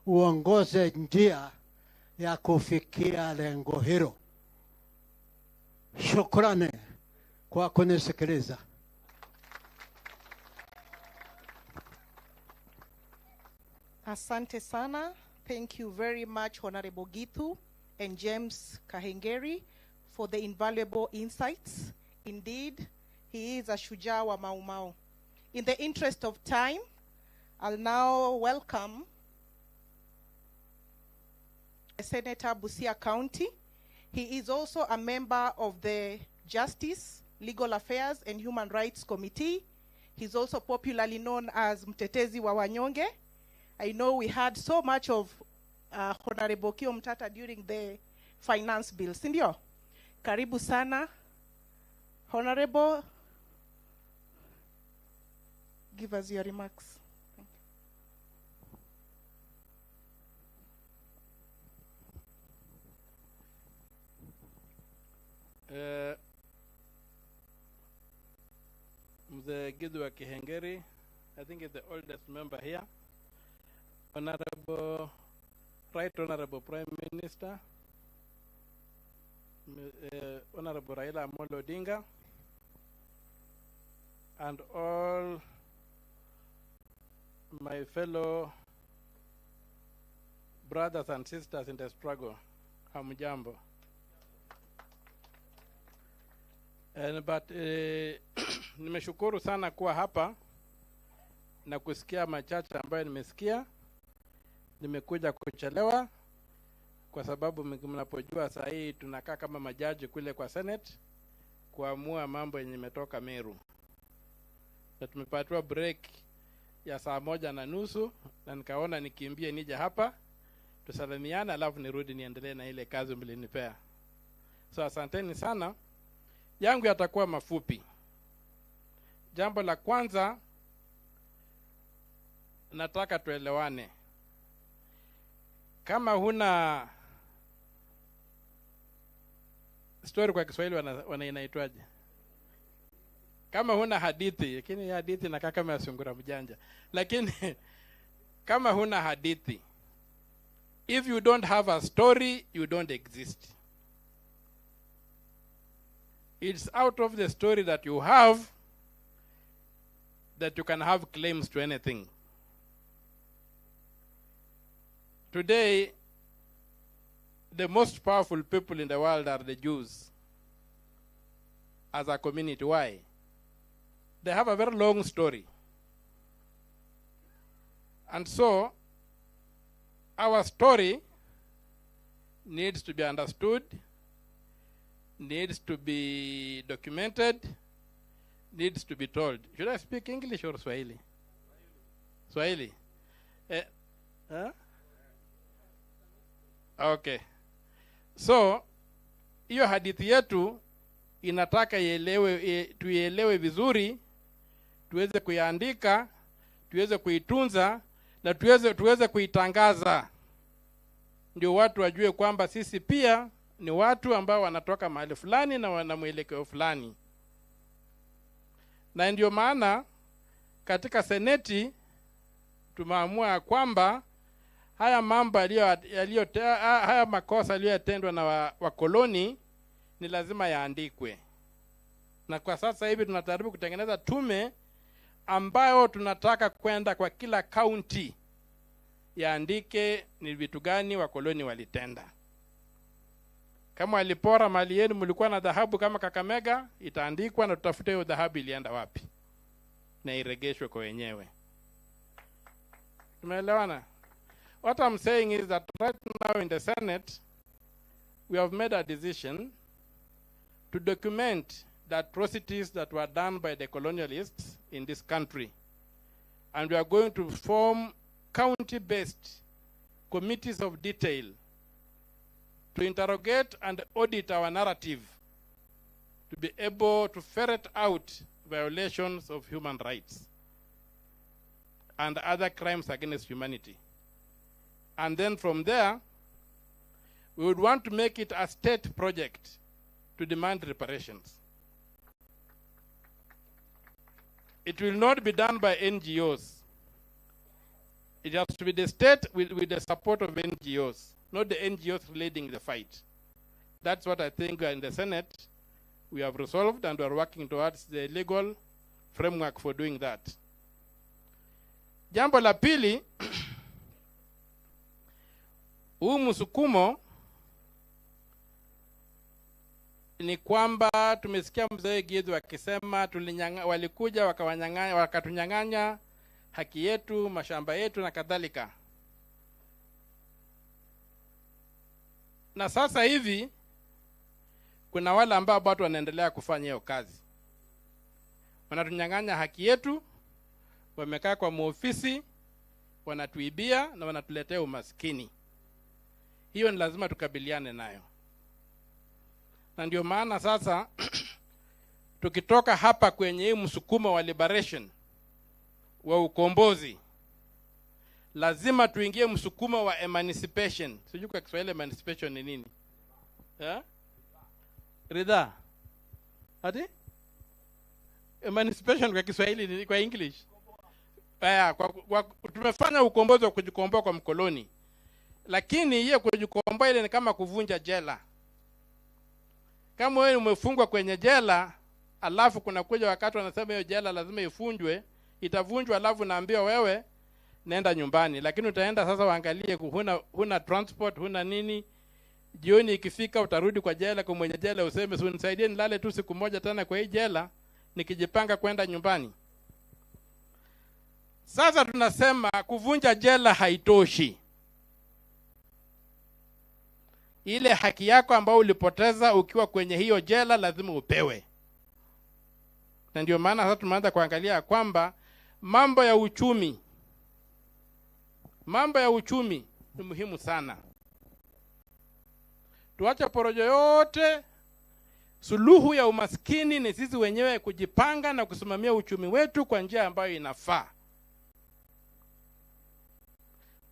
uongoze njia ya kufikia lengo hilo. Shukrani kwa kunisikiliza. Asante sana. Thank you very much, Honorable Gitu and James Kahengeri, for the invaluable insights. Indeed, he is a shujaa wa Mau Mau. In the interest of time, I'll now welcome Senator Busia County. He is also a member of the Justice, Legal Affairs and Human Rights Committee. He's also popularly known as Mtetezi wa Wanyonge. I know we had so much of Honorable Kio Mtata during the finance bill. Sindio? Karibu sana. Honorable, give us your remarks. Mzee Gidwa Kihengeri, I think is the oldest member here. Honorable, Right Honorable Prime Minister, Honorable Raila Amolo Odinga, and all my fellow brothers and sisters in the struggle, hamjambo. But nimeshukuru sana kuwa hapa na kusikia machache ambayo nimesikia. Nimekuja kuchelewa kwa sababu mnapojua saa hii tunakaa kama majaji kule kwa Senate kuamua mambo yenye imetoka Meru. Na tumepatiwa break ya saa 1:30 na nikaona nikimbie nije hapa tusalimiane alafu nirudi niendelee na ile kazi mlinipea. So asanteni sana. Yangu yatakuwa mafupi. Jambo la kwanza nataka tuelewane. Kama huna story kwa Kiswahili inaitwaje? Kama huna hadithi, lakini hadithi inakaa kama sungura mjanja. Lakini kama huna hadithi, if you don't have a story, you don't exist. It's out of the story that you have that you can have claims to anything. Today, the most powerful people in the world are the Jews as a community. Why? They have a very long story. And so, our story needs to be understood, needs to be documented, needs to be told. Should I speak English or Swahili? Swahili. Huh? Okay. So, hiyo hadithi yetu inataka tuielewe vizuri, tuweze kuiandika, tuweze kuitunza na tuweze kuitangaza. Ndio watu wajue kwamba sisi pia ni watu ambao wanatoka mahali fulani na wana mwelekeo fulani. Na ndio maana katika seneti tumeamua kwamba haya mambo haya makosa yaliyotendwa na wakoloni ni lazima yaandikwe. Na kwa sasa hivi tunajaribu kutengeneza tume ambayo tunataka kwenda kwa kila county yaandike ni vitu gani wakoloni walitenda. Kama walipora mali yenu, mlikuwa na dhahabu kama Kakamega, itaandikwa na tutafute hiyo dhahabu ilienda wapi na iregeshwe kwa wenyewe. Tumeelewana? What I'm saying is that right now in the Senate, we have made a decision to document the atrocities that were done by the colonialists in this country. And we are going to form county-based committees of detail to interrogate and audit our narrative, to be able to ferret out violations of human rights and other crimes against humanity. And then from there, we would want to make it a state project to demand reparations. It will not be done by NGOs. It has to be the state with the support of NGOs, not the NGOs leading the fight. That's what I think in the Senate we have resolved, and we are working towards the legal framework for doing that. Jambo la pili, huu msukumo ni kwamba tumesikia mzee Githu akisema walikuja wakatunyang'anya haki yetu, mashamba yetu na kadhalika. Na sasa hivi kuna wale ambao bado wanaendelea kufanya hiyo kazi. Wanatunyang'anya haki yetu, wamekaa kwa maofisi, wanatuibia na wanatuletea umaskini. Hiyo ni lazima tukabiliane nayo. Na ndio maana sasa tukitoka hapa kwenye hii msukumo wa liberation wa ukombozi, lazima tuingie msukumo wa emancipation. Sijui kwa Kiswahili emancipation ni nini? Ridha. Ati? Emancipation kwa Kiswahili ni kwa English. Tumefanya ukombozi wa kujikomboa kwa mkoloni. Lakini hiyo kujikomboa ile ni kama kuvunja jela. Kama wewe umefungwa kwenye jela, alafu kuna kuja wakati wanasema hiyo jela lazima ifunjwe, itavunjwa alafu naambiwa wewe nenda nyumbani. Lakini utaenda sasa waangalie huna transport, huna nini. Jioni ikifika utarudi kwa jela, kwa mwenye jela useme unisaidie nilale tu siku moja tena kwa hii jela nikijipanga kwenda nyumbani. Sasa tunasema kuvunja jela haitoshi. Ile haki yako ambayo ulipoteza ukiwa kwenye hiyo jela lazima upewe. Na ndio maana sasa tumeanza kuangalia kwamba mambo ya uchumi ni muhimu sana. Tuache porojo yote. Suluhu ya umaskini ni sisi wenyewe kujipanga na kusimamia uchumi wetu kwa njia ambayo inafaa.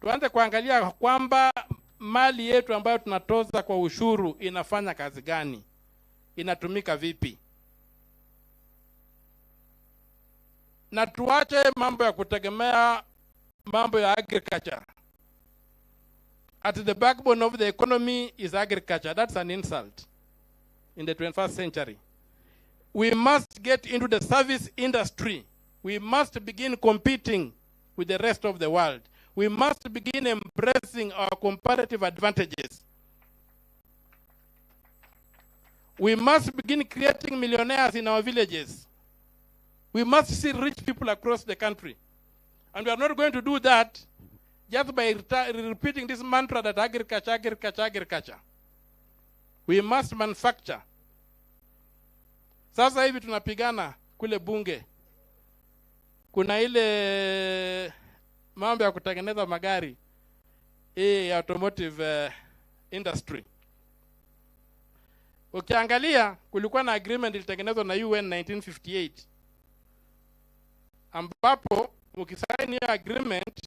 Tuanze kuangalia kwamba mali yetu ambayo tunatoza kwa ushuru inafanya kazi gani? Inatumika vipi? Na tuache mambo ya kutegemea mambo ya agriculture. At the backbone of the economy is agriculture. That's an insult in the 21st century. We must get into the service industry. We must begin competing with the rest of the world. We must begin embracing our comparative advantages. We must begin creating millionaires in our villages. We must see rich people across the country. And we are not going to do that just by repeating this mantra that agriculture, agriculture, agriculture. We must manufacture. Sasa hivi tunapigana kule bunge. Kuna ile mambo ya kutengeneza magari, automotive industry. Ukiangalia kulikuwa na agreement ilitengenezwa na UN 1958. Ambapo ukisaini hiyo agreement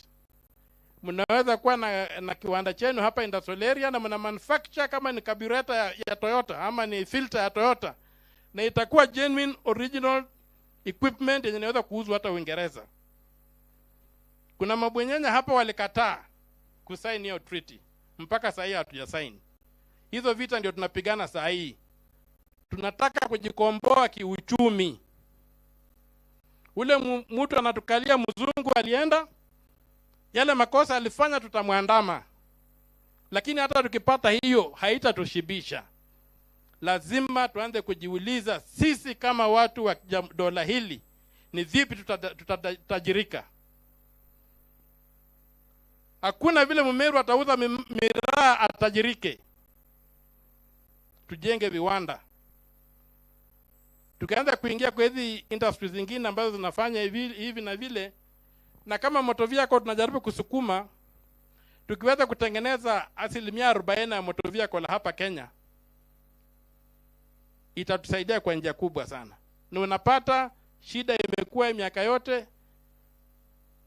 mnaweza kuwa na kiwanda chenu hapa industrial area na mna manufacture kama ni carburetor ya Toyota ama ni filter ya Toyota, na itakuwa genuine original equipment yenye inaweza kuuzwa hata Uingereza. Kuna mabwenyenya hapa walikataa kusaini hiyo treaty. Mpaka sasa hii hatujasaini. Hizo vita ndio tunapigana sasa hii. Tunataka kujikomboa kiuchumi. Ule mtu anatukalia mzungu alienda, yale makosa alifanya tutamwandama. Lakini hata tukipata hiyo haitatushibisha. Lazima tuanze kujiuliza sisi kama watu wa dola hili ni vipi tutatajirika. Hakuna vile Mmeru atauza miraa atajirike. Tujenge viwanda. Tukaanza kuingia kwa hizi industries zingine ambazo zinafanya hivi na vile, na kama motor vehicle tunajaribu kusukuma, tukiweza kutengeneza 40% ya motor vehicle hapa Kenya, itatusaidia kwa njia kubwa sana. Na unapata shida imekuwa miaka yote,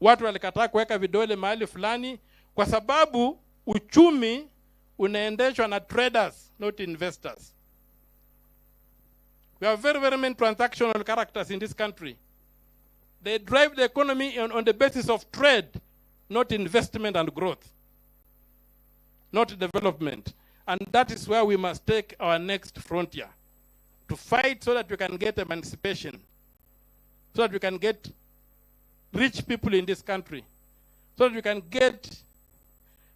watu walikataa kuweka vidole mahali fulani kwa sababu uchumi unaendeshwa na traders, not investors. We have very, very many transactional characters in this country. They drive the economy on the basis of trade, not investment and growth, not development. And that is where we must take our next frontier, to fight so that we can get emancipation, so that we can get rich people in this country, so that we can get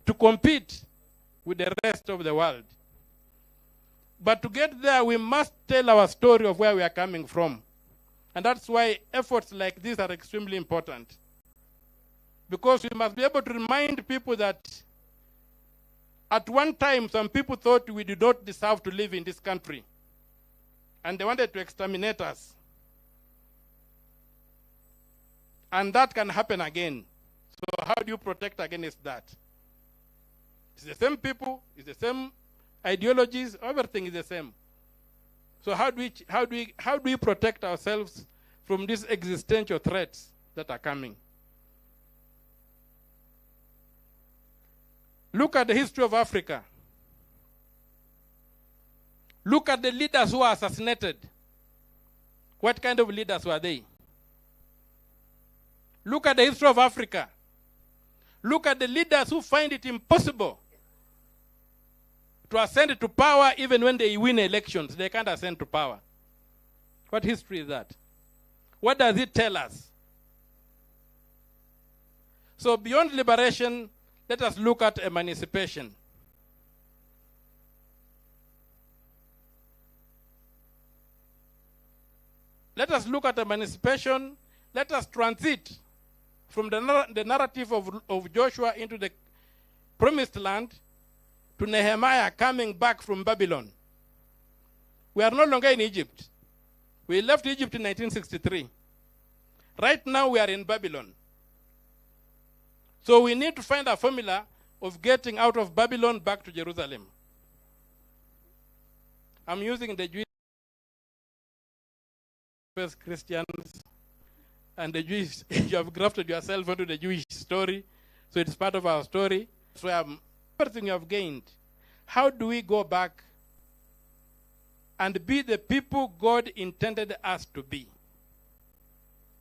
to compete with the rest of the world. But to get there, we must tell our story of where we are coming from. And that's why efforts like these are extremely important. Because we must be able to remind people that at one time, some people thought we did not deserve to live in this country. And they wanted to exterminate us. And that can happen again. So how do you protect against that? It's the same people, it's the same ideologies, everything is the same. So how do we protect ourselves from these existential threats that are coming? Look at the history of Africa. Look at the leaders who were assassinated. What kind of leaders were they? Look at the history of Africa. Look at the leaders who find it impossible to ascend to power even when they win elections. They can't ascend to power. What history is that? What does it tell us? So beyond liberation, let us look at emancipation. Let us look at emancipation. Let us transit from the narrative of Joshua into the promised land to Nehemiah coming back from Babylon. We are no longer in Egypt. We left Egypt in 1963. Right now we are in Babylon. So we need to find a formula of getting out of Babylon back to Jerusalem. I'm using the Jewish Christians and the Jewish. You have grafted yourself into the Jewish story, so it's part of our story. So everything you have gained. How do we go back and be the people God intended us to be?